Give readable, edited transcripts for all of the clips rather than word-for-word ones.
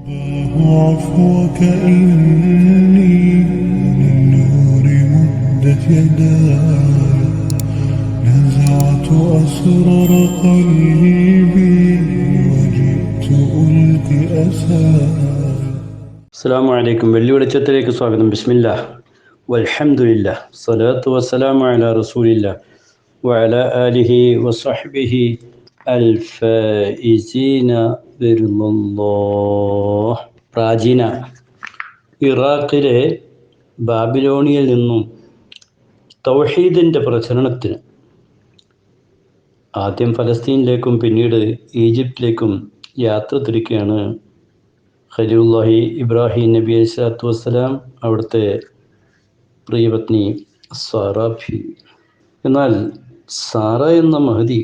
عفوك إني للنور مدت يداي نزعت أسرار قلبي وجئت ألقي أساي. അസ്സലാമു അലൈക്കും. വെള്ളി വെളിച്ചത്തിലേക്ക് സ്വാഗതം. ബിസ്മില്ലാഹ് വൽഹംദുലില്ലാഹ് സ്വലാത്തു വസ്സലാമു അലാ റസൂലില്ലാഹ് വഅലാ ആലിഹി വസഹ്ബിഹി അൽ ഫായിസീന ബിറുല്ലാഹ്. പ്രാചീന ഇറാഖിലെ ബാബിലോണിയയിൽ നിന്നും തൗഹീദിൻ്റെ പ്രചരണത്തിന് ആദ്യം ഫലസ്തീനിലേക്കും പിന്നീട് ഈജിപ്തിലേക്കും യാത്ര തിരിക്കുകയാണ് ഖലീലുല്ലാഹി ഇബ്രാഹിം നബി അലൈഹി സ്വലാത്തു വസ്സലാം, അവിടുത്തെ പ്രിയപത്നി സാറ ബീവി. എന്നാൽ സാറ എന്ന മഹതി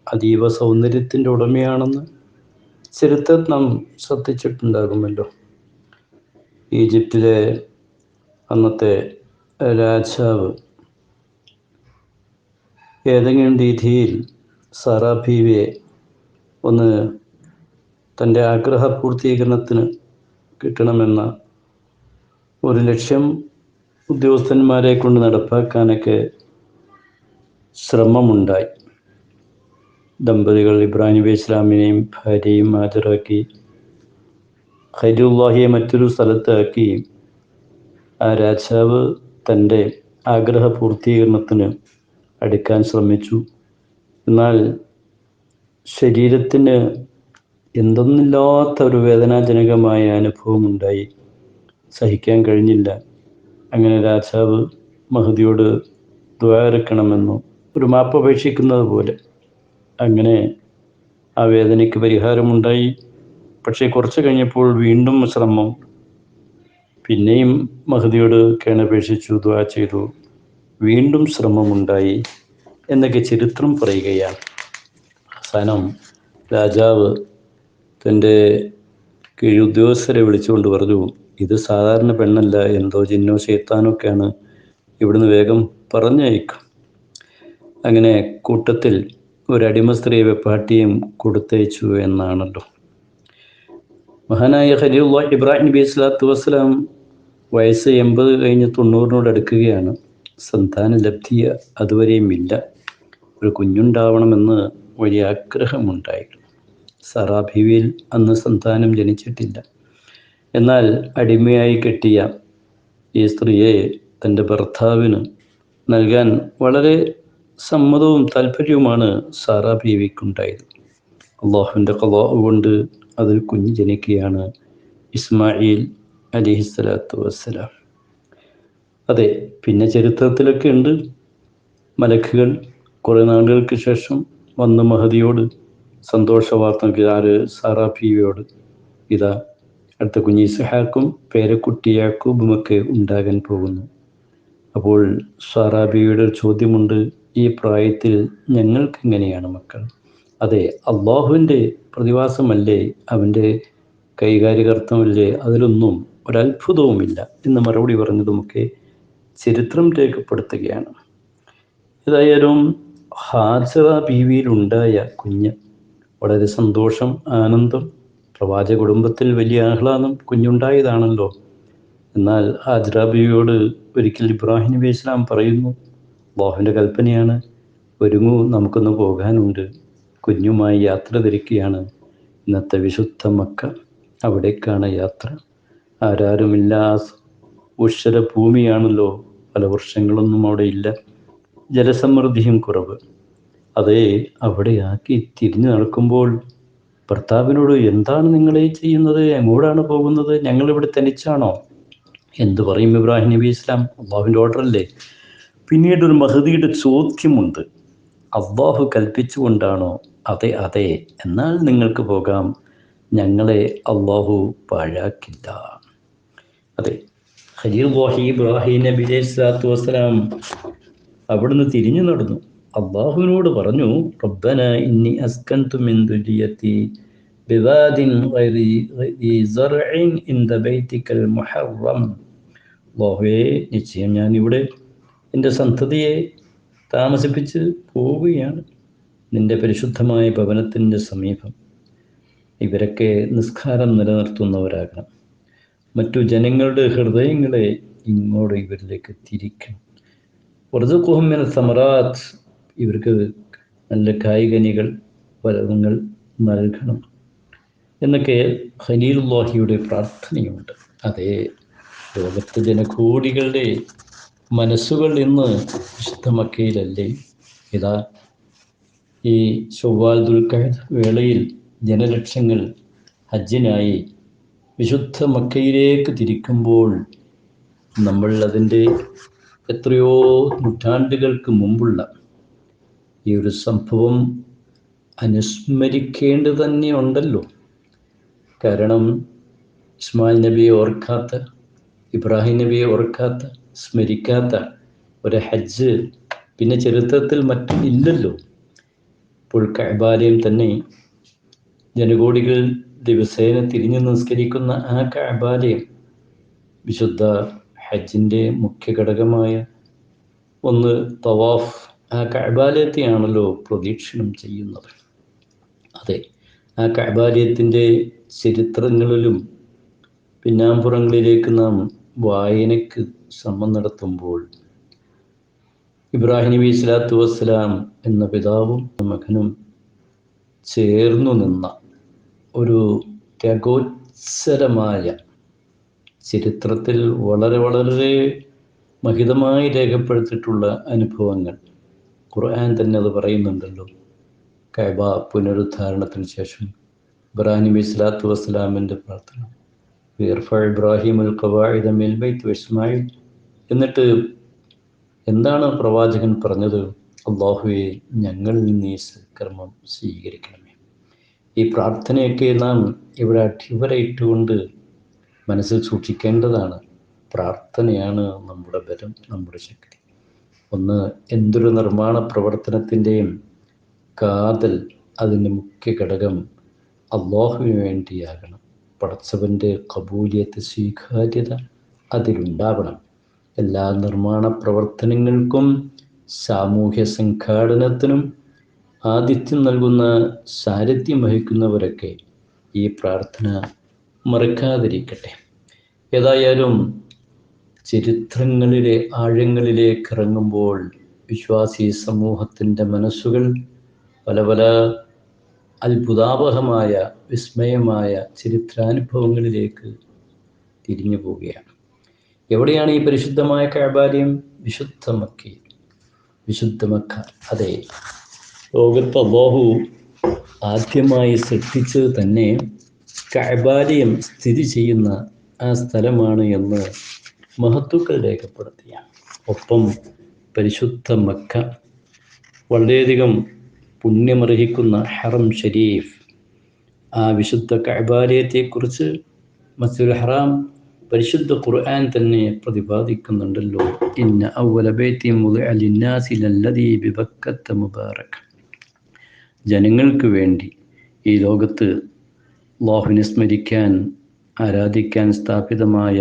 അതീവ സൗന്ദര്യത്തിൻ്റെ ഉടമയാണെന്ന് ചരിത്രം നാം ശ്രദ്ധിച്ചിട്ടുണ്ടാകുമല്ലോ. ഈജിപ്തിലെ അന്നത്തെ രാജാവ് ഏതെങ്കിലും രീതിയിൽ സാറ ബീവിയെ ഒന്ന് തൻ്റെ ആഗ്രഹ പൂർത്തീകരണത്തിന് കിട്ടണമെന്ന ഒരു ലക്ഷ്യം ഉദ്യോഗസ്ഥന്മാരെ കൊണ്ട് നടപ്പാക്കാനൊക്കെ ശ്രമമുണ്ടായി. ദമ്പതികൾ ഇബ്രാഹിം നബി ഇസ്ലാമിനെയും ഭാര്യയും ഹാജരാക്കി ഖലീലുല്ലാഹിയെ മറ്റൊരു സ്ഥലത്താക്കി ആ രാജാവ് തൻ്റെ ആഗ്രഹ പൂർത്തീകരണത്തിന് അടുക്കാൻ ശ്രമിച്ചു. എന്നാൽ ശരീരത്തിന് എന്തെന്നില്ലാത്ത ഒരു വേദനാജനകമായ അനുഭവമുണ്ടായി. സഹിക്കാൻ കഴിഞ്ഞില്ല. അങ്ങനെ രാജാവ് മഹദിയോട് ദുആ ഇറക്കണമെന്നോ ഒരു മാപ്പപേക്ഷിക്കുന്നത് പോലെ അങ്ങനെ ആ വേദനയ്ക്ക് പരിഹാരമുണ്ടായി. പക്ഷേ കുറച്ച് കഴിഞ്ഞപ്പോൾ വീണ്ടും ശ്രമം, പിന്നെയും മഹദിയോട് കേണപേക്ഷിച്ചു, ദുആ ചെയ്തു, വീണ്ടും ശ്രമമുണ്ടായി എന്നൊക്കെ ചരിത്രം പറയുകയാണ്. അവസാനം രാജാവ് തൻ്റെ കീഴുദ്യോഗസ്ഥരെ വിളിച്ചുകൊണ്ട് പറഞ്ഞു, ഇത് സാധാരണ പെണ്ണല്ല, എന്തോ ജിന്നോ ശൈത്താനൊക്കെയാണ്, ഇവിടുന്ന് വേഗം പറഞ്ഞയക്കും. അങ്ങനെ കൂട്ടത്തിൽ ഒരടിമ സ്ത്രീയെ വെപ്പാട്ടിയും കൊടുത്തയച്ചു എന്നാണല്ലോ. മഹാനായ ഖലീലുല്ലാഹി ഇബ്രാഹിം നബി സ്വലാത്തു വസ്സലാം വയസ്സ് 80 കഴിഞ്ഞ് 90 അടുക്കുകയാണ്. സന്താന ലബ്ധി അതുവരെയും ഇല്ല. ഒരു കുഞ്ഞുണ്ടാവണമെന്ന് വലിയ ആഗ്രഹമുണ്ടായിരുന്നു. സാറാ ബീവിയിൽ അന്ന് സന്താനം ജനിച്ചിട്ടില്ല. എന്നാൽ അടിമയായി കെട്ടിയ ഈ സ്ത്രീയെ തൻ്റെ ഭർത്താവിന് നൽകാൻ വളരെ സമ്മതവും താല്പര്യവുമാണ് സാറാ ബീവിക്കുണ്ടായത്. അള്ളാഹുവിൻ്റെ ഖളാഅ് കൊണ്ട് അതിൽ കുഞ്ഞ് ജനിക്കുകയാണ്, ഇസ്മായിൽ അലൈഹിസ്സലാത്തു വസ്സലാം. അതെ, പിന്നെ ചരിത്രത്തിലൊക്കെ ഉണ്ട്, മലക്കുകൾ കുറേ നാളുകൾക്ക് ശേഷം വന്ന് മഹദിയോട് സന്തോഷ വാർത്ത നൽകി. സാറാ ബീവിയോട് ഇതാ അടുത്ത കുഞ്ഞ് ഇസ്ഹാഖും പേരക്കുട്ടി യാക്കൂബുമൊക്കെ ഉണ്ടാകാൻ പോകുന്നു. അപ്പോൾ സാറാ ബീവിയുടെ ഒരു ചോദ്യമുണ്ട്, ഈ പ്രായത്തിൽ ഞങ്ങൾക്ക് എങ്ങനെയാണ് മക്കൾ? അതെ, അള്ളാഹുവിൻ്റെ പ്രതിവാസമല്ലേ, അവൻ്റെ കൈകാര്യകർത്തമല്ലേ, അതിലൊന്നും ഒരത്ഭുതവുമില്ല എന്ന് മറുപടി പറഞ്ഞതുമൊക്കെ ചരിത്രം രേഖപ്പെടുത്തുകയാണ്. ഏതായാലും ഹാജറ ബീവിയിലുണ്ടായ കുഞ്ഞ് വളരെ സന്തോഷം, ആനന്ദം, പ്രവാചക കുടുംബത്തിൽ വലിയ ആഹ്ലാദം, കുഞ്ഞുണ്ടായതാണല്ലോ. എന്നാൽ ഹാജറ ബീവിയോട് ഒരിക്കൽ ഇബ്രാഹിം നബി ഇസ്ലാം പറയുന്നു, അല്ലാഹുവിൻ്റെ കൽപ്പനയാണ്, ഒരുങ്ങൂ, നമുക്കൊന്ന് പോകാനുണ്ട്. കുഞ്ഞുമായി യാത്ര തിരിക്കുകയാണ്. ഇന്നത്തെ വിശുദ്ധ മക്ക, അവിടേക്കാണ് യാത്ര. ആരാരുമില്ല, ഉഷര ഭൂമിയാണല്ലോ, പല വൃക്ഷങ്ങളൊന്നും അവിടെ ഇല്ല, ജലസമൃദ്ധിയും കുറവ്. അതേ, അവിടെയാക്കി തിരിഞ്ഞു നടക്കുമ്പോൾ ഭർത്താവിനോട്, എന്താണ് നിങ്ങളെ ചെയ്യുന്നത്, എങ്ങോട്ടാണ് പോകുന്നത്, ഞങ്ങളിവിടെ തനിച്ചാണോ? എന്തു പറയും ഇബ്രാഹിം നബി ഇസ്ലാം? അള്ളാഹുവിൻ്റെ ഓർഡറല്ലേ. പിന്നീട് ഒരു മഹദിയുടെ ചോദ്യമുണ്ട്, അള്ളാഹു കൽപ്പിച്ചുകൊണ്ടാണോ? അതെ അതെ, എന്നാൽ നിങ്ങൾക്ക് പോകാം, ഞങ്ങളെ അള്ളാഹു പാഴാക്കില്ല. അതെ, ഖലീലുല്ലാഹി ഇബ്രാഹിം നബി അലൈഹി സ്വലാത്തു വസ്സലാം അവിടുന്ന് തിരിഞ്ഞു നടന്നു, അള്ളാഹുവിനോട് പറഞ്ഞു, റബ്ബന ഇന്നി അസ്കൻതു മിൻ ദുരിയത്തി ബിവാദിൻ ഗൈരി സർഇൻ ഇൻദ ബൈതിക്കൽ മുഹറം. അല്ലാഹുവേ, നിശ്ചയം ഞാനിവിടെ എൻ്റെ സന്തതിയെ താമസിപ്പിച്ച് പോവുകയാണ് നിൻ്റെ പരിശുദ്ധമായ ഭവനത്തിൻ്റെ സമീപം. ഇവരൊക്കെ നിസ്കാരം നിലനിർത്തുന്നവരാകണം. മറ്റു ജനങ്ങളുടെ ഹൃദയങ്ങളെ ഇങ്ങോട്ട് ഇവരിലേക്ക് തിരിക്കണം. വർസുഖുഹും മിന സമറാത്ത്, ഇവർക്ക് നല്ല കായികനികൾ ഫലങ്ങൾ നൽകണം എന്നൊക്കെ ഖലീലുല്ലാഹിയുടെ പ്രാർത്ഥനയുണ്ട്. അതേ ലോകത്തെ ജനകോടികളുടെ മനസ്സുകൾ ഇന്ന് വിശുദ്ധ മക്കയിലല്ലേ? ഇതാ ഈ ശവ്വാൽ ദുൽഖഅദ വേളയിൽ ജനലക്ഷങ്ങൾ ഹജ്ജിനായി വിശുദ്ധ മക്കയിലേക്ക് തിരിക്കുമ്പോൾ നമ്മൾ അതിൻ്റെ എത്രയോ നൂറ്റാണ്ടുകൾക്ക് മുമ്പുള്ള ഈ ഒരു സംഭവം അനുസ്മരിക്കേണ്ടത് തന്നെ ഉണ്ടല്ലോ. കാരണം ഇസ്മായിൽ നബിയെ ഓർക്കാത്ത, ഇബ്രാഹിം നബിയെ ഓർക്കാത്ത, സ്മരിക്കാത്ത ഒരു ഹജ്ജ് പിന്നെ ചരിത്രത്തിൽ മറ്റും ഇല്ലല്ലോ. ഇപ്പോൾ കഅബാലയം തന്നെ ജനകോടികൾ ദിവസേന തിരിഞ്ഞു നിസ്കരിക്കുന്ന ആ കഅബാലയം വിശുദ്ധ ഹജ്ജിൻ്റെ മുഖ്യ ഘടകമായ ഒന്ന് തവാഫ്, ആ കഅബാലയത്തെയാണല്ലോ പ്രദക്ഷിണം ചെയ്യുന്നത്. അതെ, ആ കഅബാലയത്തിൻ്റെ ചരിത്രങ്ങളിലും പിന്നാമ്പുറങ്ങളിലേക്ക് നാം വായനയ്ക്ക് ശ്രമം നടത്തുമ്പോൾ ഇബ്രാഹിം നബി സ്വലാത്തു വസ്സലാം എന്ന പിതാവും മകനും ചേർന്നു നിന്ന ഒരു ത്യാഗോത്സരമായ ചരിത്രത്തിൽ വളരെ വളരെ മഹിതമായി രേഖപ്പെടുത്തിയിട്ടുള്ള അനുഭവങ്ങൾ ഖുർആൻ തന്നെ അത് പറയുന്നുണ്ടല്ലോ. കഅബ പുനരുദ്ധാരണത്തിന് ശേഷം ഇബ്രാഹിം നബി സ്വലാത്തു വസ്സലാമിൻ്റെ പ്രാർത്ഥന, ഇബ്രാഹിമുൽ ഖവാഇദ മിനൽ ബൈത്ത് വഇസ്മാഈൽ, എന്നിട്ട് എന്താണ് പ്രവാചകൻ പറഞ്ഞത്? അല്ലാഹുവേ, ഞങ്ങളിൽ നീ സൽക്കർമ്മം സ്വീകരിക്കണമേ. ഈ പ്രാർത്ഥനയൊക്കെ നാം ഇവിടെ അടിവരയിട്ടുകൊണ്ട് മനസ്സിൽ സൂക്ഷിക്കേണ്ടതാണ്. പ്രാർത്ഥനയാണ് നമ്മുടെ ബലം, നമ്മുടെ ശക്തി. ഒന്ന്, എന്തൊരു നിർമ്മാണ പ്രവർത്തനത്തിൻ്റെയും കാതൽ, അതിൻ്റെ മുഖ്യ ഘടകം അല്ലാഹുവിന് വേണ്ടിയാകണം. പടച്ചവൻ്റെ കബൂലിയത്ത്, സ്വീകാര്യത അതിലുണ്ടാവണം. എല്ലാ നിർമ്മാണ പ്രവർത്തനങ്ങൾക്കും സാമൂഹ്യ സംഘാടനത്തിനും ആതിഥ്യം നൽകുന്ന, സാരഥ്യം വഹിക്കുന്നവരൊക്കെ ഈ പ്രാർത്ഥന മറക്കാതിരിക്കട്ടെ. ഏതായാലും ചരിത്രങ്ങളിലെ ആഴങ്ങളിലേക്ക് ഇറങ്ങുമ്പോൾ വിശ്വാസി സമൂഹത്തിൻ്റെ മനസ്സുകൾ പല പല അത്ഭുതാവഹമായ, വിസ്മയമായ ചരിത്രാനുഭവങ്ങളിലേക്ക് തിരിഞ്ഞു പോവുകയാണ്. എവിടെയാണ് ഈ പരിശുദ്ധമായ കഅബാലയം? വിശുദ്ധ മക്കയിൽ. വിശുദ്ധ മക്ക, അതെ, ലോകത്ത് അല്ലാഹു ആദ്യമായി സൃഷ്ടിച്ചത് തന്നെ കഅബാലയം സ്ഥിതി ചെയ്യുന്ന ആ സ്ഥലമാണ് എന്ന് മഹത്തുക്കൾ രേഖപ്പെടുത്തിയ. ഒപ്പം പരിശുദ്ധ മക്ക വളരെയധികം പുണ്യമർഹിക്കുന്ന ഹറം ഷരീഫ്, ആ വിശുദ്ധ കഅബാലയത്തെക്കുറിച്ച് മസ്ജിദുൽ ഹറാം പരിശുദ്ധ ഖുർആൻ തന്നെ പ്രതിപാദിക്കുന്നുണ്ടല്ലോ. ഇന്ന അവ്വല ബൈത്തിൻ വുദിഅ ലിന്നാസി ലല്ലദീ ബിബക്കത്ത മുബാറക. ജനങ്ങൾക്ക് വേണ്ടി ഈ ലോകത്ത് അല്ലാഹുവിനെ സ്മരിക്കാൻ, ആരാധിക്കാൻ സ്ഥാപിതമായ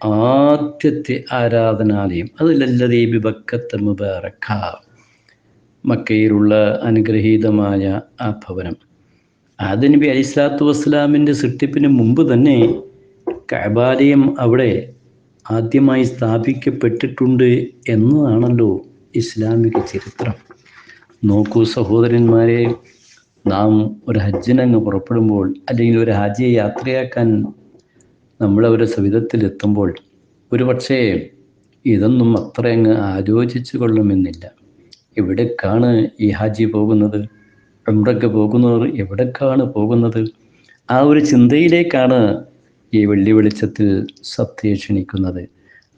ആദ്യത്തെ ആരാധനാലയം അത് ലല്ലദീ ബിബക്കത്ത മുബാറക, മക്കയിലുള്ള അനുഗ്രഹീതമായ ആ ഭവനം. ആദം നബി അലൈഹിസ്സലാത്തു വസ്സലാമിൻ്റെ സൃഷ്ടിപ്പിന് മുമ്പ് തന്നെ കഅബാലയം അവിടെ ആദ്യമായി സ്ഥാപിക്കപ്പെട്ടിട്ടുണ്ട് എന്നതാണല്ലോ ഇസ്ലാമിക ചരിത്രം. നോക്കൂ സഹോദരന്മാരെ, നാം ഒരു ഹജ്ജിനങ്ങ് പുറപ്പെടുമ്പോൾ, അല്ലെങ്കിൽ ഒരു ഹാജിയെ യാത്രയാക്കാൻ നമ്മളവരുടെ സവിധത്തിലെത്തുമ്പോൾ ഒരു പക്ഷേ ഇതൊന്നും അത്ര അങ്ങ് ആലോചിച്ചു കൊള്ളുമെന്നില്ല. എവിടേക്കാണ് ഈ ഹാജി പോകുന്നത്? ഉംറയ്ക്ക് പോകുന്നവർ എവിടേക്കാണ് പോകുന്നത്? ആ ഒരു ചിന്തയിലേക്കാണ് ഈ വെള്ളി വെളിച്ചത്തിൽ സത്യയെ ക്ഷണിക്കുന്നത്.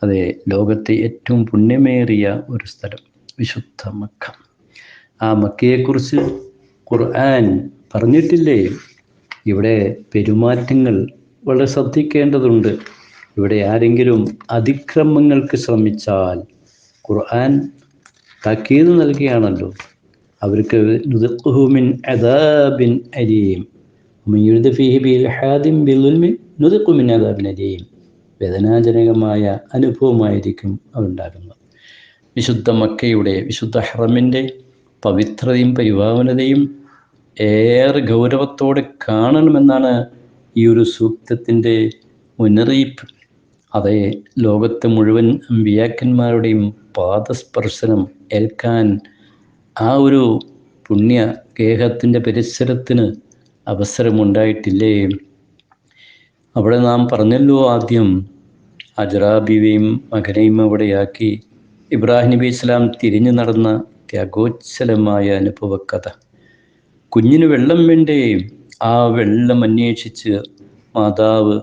അതെ, ലോകത്തെ ഏറ്റവും പുണ്യമേറിയ ഒരു സ്ഥലം വിശുദ്ധ മക്ക. ആ മക്കയെക്കുറിച്ച് ഖുർആൻ പറഞ്ഞിട്ടില്ലേ? ഇവിടെ പെരുമാറ്റങ്ങൾ വളരെ ശ്രദ്ധിക്കേണ്ടതുണ്ട്. ഇവിടെ ആരെങ്കിലും അതിക്രമങ്ങൾക്ക് ശ്രമിച്ചാൽ ഖുർആൻ താക്കീത് നൽകുകയാണല്ലോ. അവർക്ക് നുദിഖുഹു മിൻ അദാബിൻ അലീം വമൻ യുരിദ് ഫീഹി ബിൽഹാദിൻ ബിളുൽമിൻ നുദിഖു മിൻ അദാബിൻ അലീം. വേദനാജനകമായ അനുഭവമായിരിക്കും അതുണ്ടാകുന്നത്. വിശുദ്ധ മക്കയുടെ, വിശുദ്ധ ഹറമിൻ്റെ പവിത്രതയും പരിപാവനതയും ഏറെ ഗൗരവത്തോടെ കാണണമെന്നാണ് ഈ ഒരു സൂക്തത്തിൻ്റെ മുന്നറിയിപ്പ്. അതേ, ലോകത്തെ മുഴുവൻ അമ്പിയാക്കന്മാരുടെയും പാദസ്പർശനം ഏൽക്കാൻ ആ ഒരു പുണ്യ ഗേഹത്തിൻ്റെ പരിസരത്തിന് അവസരമുണ്ടായിട്ടില്ലേ? അവിടെ നാം പറഞ്ഞല്ലോ ആദ്യം, ഹജറാബിയെയും മകനെയും അവിടെയാക്കി ഇബ്രാഹിം നബി ഇസ്ലാം തിരിഞ്ഞു നടന്ന ത്യാഗോജ്ജലമായ അനുഭവക്കഥ. കുഞ്ഞിന് വെള്ളം വേണ്ടേ? ആ വെള്ളം അന്വേഷിച്ച് മാതാവ്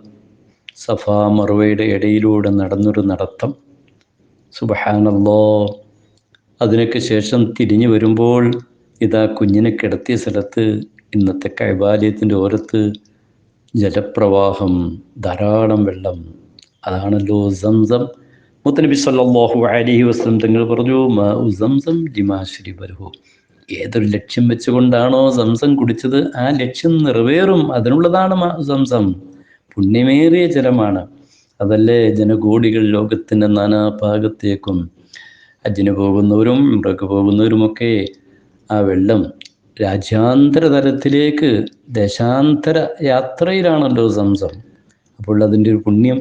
സഫാ മറുവയുടെ ഇടയിലൂടെ നടന്നൊരു നടത്തം. സുബ്ഹാനല്ലാഹ്. അതിനൊക്കെ ശേഷം തിരിഞ്ഞു വരുമ്പോൾ ഇതാ കുഞ്ഞിനെ കിടത്തിയ സ്ഥലത്ത്, ഇന്നത്തെ കഅബാലയത്തിൻ്റെ ഓരത്ത് ജലപ്രവാഹം, ധാരാളം വെള്ളം. അതാണല്ലോ സംസം. മുത്തനബി സല്ലല്ലാഹു അലൈഹി വസല്ലം തങ്ങൾ പറഞ്ഞു, മാഉ സംസം ലിമാ ശരിബഹു. ഏതൊരു ലക്ഷ്യം വെച്ചുകൊണ്ടാണോ സംസം കുടിച്ചത്, ആ ലക്ഷ്യം നിറവേറും. അതിനുള്ളതാണ് മാഉ സംസം. പുണ്യമേറിയ ജലമാണ്. അതല്ലേ ജനകോടികൾ ലോകത്തിൻ്റെ നാനാഭാഗത്തേക്കും ഹജ്ജിന് പോകുന്നവരും ഉംറയ്ക്ക് പോകുന്നവരുമൊക്കെ ആ വെള്ളം രാജ്യാന്തര തലത്തിലേക്ക് ദേശാന്തര യാത്രയിലാണല്ലോ സംസം. അപ്പോൾ അതിൻ്റെ ഒരു പുണ്യം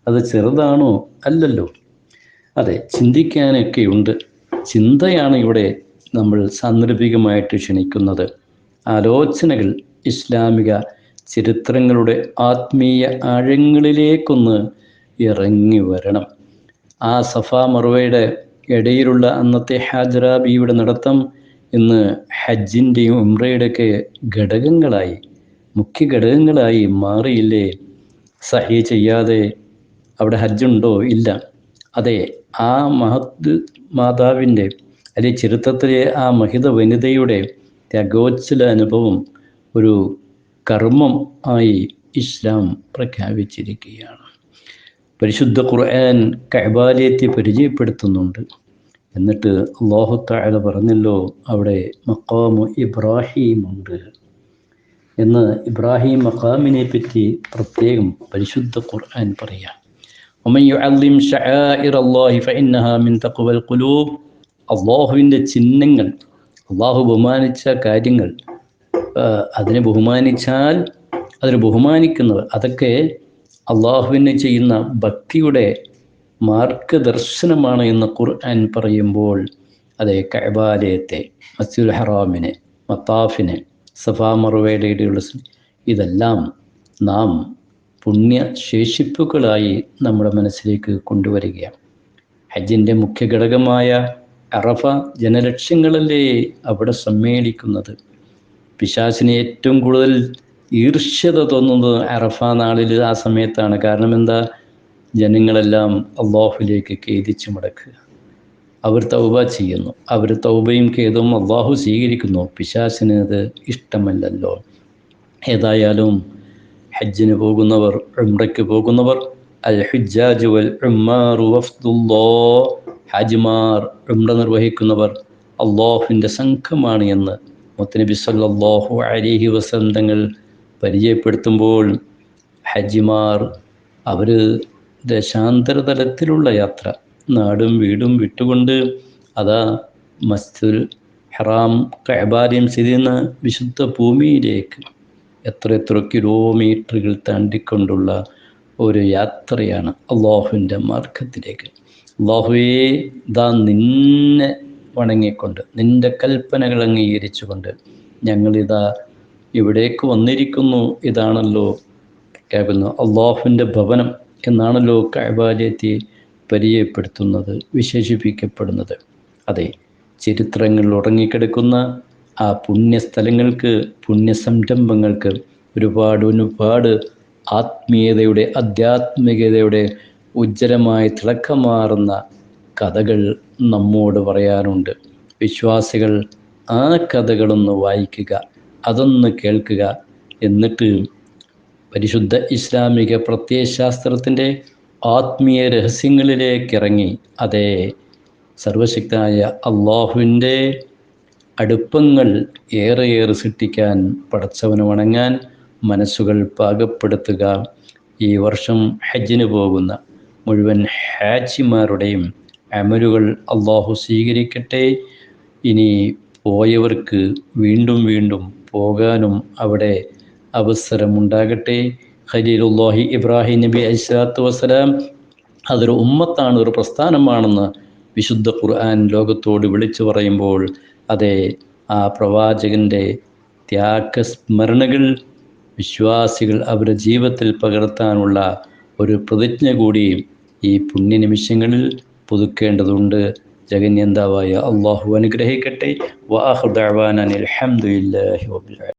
അത് ചെറുതാണോ? അല്ലല്ലോ. അതെ, ചിന്തിക്കാനൊക്കെയുണ്ട്. ചിന്തയാണ് ഇവിടെ നമ്മൾ സാന്ദർഭികമായിട്ട് ക്ഷണിക്കുന്നത്. ആലോചനകൾ ഇസ്ലാമിക ചരിത്രങ്ങളുടെ ആത്മീയ ആഴങ്ങളിലേക്കൊന്ന് ഇറങ്ങി വരണം. ആ സഫാ മറുവയുടെ ഇടയിലുള്ള അന്നത്തെ ഹാജറ ബീവിയുടെ നടത്തം ഇന്ന് ഹജ്ജിൻ്റെയും ഉംറയുടെയൊക്കെ ഘടകങ്ങളായി, മുഖ്യ ഘടകങ്ങളായി മാറിയില്ലേ? സഹി ചെയ്യാതെ അവിടെ ഹജ്ജുണ്ടോ? ഇല്ല. അതെ, ആ മാതാവിൻ്റെ അല്ലെങ്കിൽ ചരിത്രത്തിലെ ആ മഹിത വനിതയുടെ ത്യാഗോജ്ജല അനുഭവം ഒരു കർമ്മം ആയി ഇസ്ലാം പ്രഖ്യാപിച്ചിരിക്കുകയാണ്. പരിശുദ്ധ ഖുർആൻ കഅബാലയത്തെ പരിചയപ്പെടുത്തുന്നുണ്ട്. എന്നിട്ട് അല്ലാഹു തആല പറഞ്ഞല്ലോ, അവിടെ മഖാമു ഇബ്രാഹിം ഉണ്ട് എന്ന്. ഇബ്രാഹിം മഖാമിനെ പറ്റി പ്രത്യേകം പരിശുദ്ധ ഖുർആൻ പറയാം. വമൻ യുഅല്ലിം ശആഇറല്ലാഹി ഫഇന്നഹാ മിൻ തഖ്വൽ ഖുലൂബ്. അല്ലാഹുവിൻ്റെ ചിഹ്നങ്ങൾ, അല്ലാഹു ബഹുമാനിച്ച കാര്യങ്ങൾ, അതിനെ ബഹുമാനിച്ചാൽ, അതിനെ ബഹുമാനിക്കുന്നവർ, അതൊക്കെ അള്ളാഹുവിനെ ചെയ്യുന്ന ഭക്തിയുടെ മാർഗദർശനമാണ് എന്ന് ഖുർആൻ പറയുമ്പോൾ, അതേ കഅബാലയത്തെ, മസ്ജിദുൽ ഹറാമിനെ, മത്താഫിനെ, സഫാ മറുവയുടെ ഇടയിലുള്ള ഇതെല്ലാം നാം പുണ്യശേഷിപ്പുകളായി നമ്മുടെ മനസ്സിലേക്ക് കൊണ്ടുവരികയാണ്. ഹജ്ജിൻ്റെ മുഖ്യ ഘടകമായ അറഫ ജനലക്ഷ്യങ്ങളല്ലേ അവിടെ സമ്മേളിക്കുന്നത്. പിശാചിന് ഏറ്റവും കൂടുതൽ ഈർഷ്യത തോന്നുന്നത് അറഫ നാളിൽ, ആ സമയത്താണ്. കാരണം എന്താ? ജനങ്ങളെല്ലാം അള്ളാഹുലേക്ക് ഖേദിച്ച് മടക്കുക. അവർ തൗബ ചെയ്യുന്നു. അവർ തൗബയും ഖേദവും അള്ളാഹു സ്വീകരിക്കുന്നു. പിശാചിന് അത് ഇഷ്ടമല്ലല്ലോ. ഏതായാലും ഹജ്ജിന് പോകുന്നവർ, ഉംറയ്ക്ക് പോകുന്നവർ, അൽ ഹുജ്ജാജു വൽ ഉമ്മാറു വഫ്ദുല്ലാഹ്, ഹാജിമാർ, ഉംറ നിർവഹിക്കുന്നവർ അള്ളാഹുവിൻ്റെ സംഘമാണ് എന്ന് മുത്തനബി സല്ലല്ലാഹു അലൈഹി വസല്ലം തങ്ങൾ പരിചയപ്പെടുത്തുമ്പോൾ, ഹജ്ജിമാർ അവർ ദേശാന്തര തലത്തിലുള്ള യാത്ര, നാടും വീടും വിട്ടുകൊണ്ട് അതാ മസ്ജിദുൽ ഹറാം കഅബാലയം സ്ഥിതി ചെയ്യുന്ന വിശുദ്ധ ഭൂമിയിലേക്ക് എത്ര കിലോമീറ്ററുകൾ താണ്ടിക്കൊണ്ടുള്ള ഒരു യാത്രയാണ് അള്ളാഹുവിൻ്റെ മാർഗത്തിലേക്ക്. അള്ളാഹുവേ, ഇതാ നിന്നെ വണങ്ങിക്കൊണ്ട്, നിൻ്റെ കൽപ്പനകൾ അംഗീകരിച്ചുകൊണ്ട് ഞങ്ങളിതാ ഇവിടേക്ക് വന്നിരിക്കുന്നു. ഇതാണല്ലോ കേൾക്കുന്നു അള്ളാഹുവിൻ്റെ ഭവനം എന്നാണല്ലോ കഅബാലയത്തെ പരിചയപ്പെടുത്തുന്നത്, വിശേഷിപ്പിക്കപ്പെടുന്നത്. അതെ, ചരിത്രങ്ങളിൽ ഉറങ്ങിക്കിടക്കുന്ന ആ പുണ്യസ്ഥലങ്ങൾക്ക്, പുണ്യസംരംഭങ്ങൾക്ക് ഒരുപാട് ആത്മീയതയുടെ, ആധ്യാത്മികതയുടെ ഉജ്ജ്വലമായ തിളക്കമാറുന്ന കഥകൾ നമ്മോട് പറയാനുണ്ട്. വിശ്വാസികൾ ആ കഥകളൊന്ന് വായിക്കുക, അതൊന്ന് കേൾക്കുക. എന്നിട്ട് പരിശുദ്ധ ഇസ്ലാമിക പ്രത്യയശാസ്ത്രത്തിൻ്റെ ആത്മീയ രഹസ്യങ്ങളിലേക്കിറങ്ങി, അതേ സർവശക്തനായ അള്ളാഹുവിൻ്റെ അടുപ്പങ്ങൾ ഏറെ സൃഷ്ടിക്കാൻ, പടച്ചവന് വണങ്ങാൻ മനസ്സുകൾ പാകപ്പെടുത്തുക. ഈ വർഷം ഹജ്ജിന് പോകുന്ന മുഴുവൻ ഹാജിമാരുടെയും അമലുകൾ അള്ളാഹു സ്വീകരിക്കട്ടെ. ഇനി പോയവർക്ക് വീണ്ടും പോകാനും അവിടെ അവസരമുണ്ടാകട്ടെ. ഖലീലുല്ലാഹി ഇബ്രാഹിം നബി അലൈഹിസ്സലാത്തു വസ്സലാം അതൊരു ഉമ്മത്താണ്, ഒരു പ്രസ്ഥാനമാണെന്ന് വിശുദ്ധ ഖുർആൻ ലോകത്തോട് വിളിച്ചു പറയുമ്പോൾ അതെ, ആ പ്രവാചകൻ്റെ ത്യാഗസ്മരണകൾ വിശ്വാസികൾ അവരുടെ ജീവിതത്തിൽ പകർത്താനുള്ള ഒരു പ്രതിജ്ഞ കൂടി ഈ പുണ്യനിമിഷങ്ങളിൽ പുതുക്കേണ്ടതുണ്ട്. ജഗന്യന്താവായ അള്ളാഹു അനുഗ്രഹിക്കട്ടെ. വആഖിറു ദഅ്വാനാ അൽഹംദുലില്ലാഹി റബ്ബിൽ ആലമീൻ.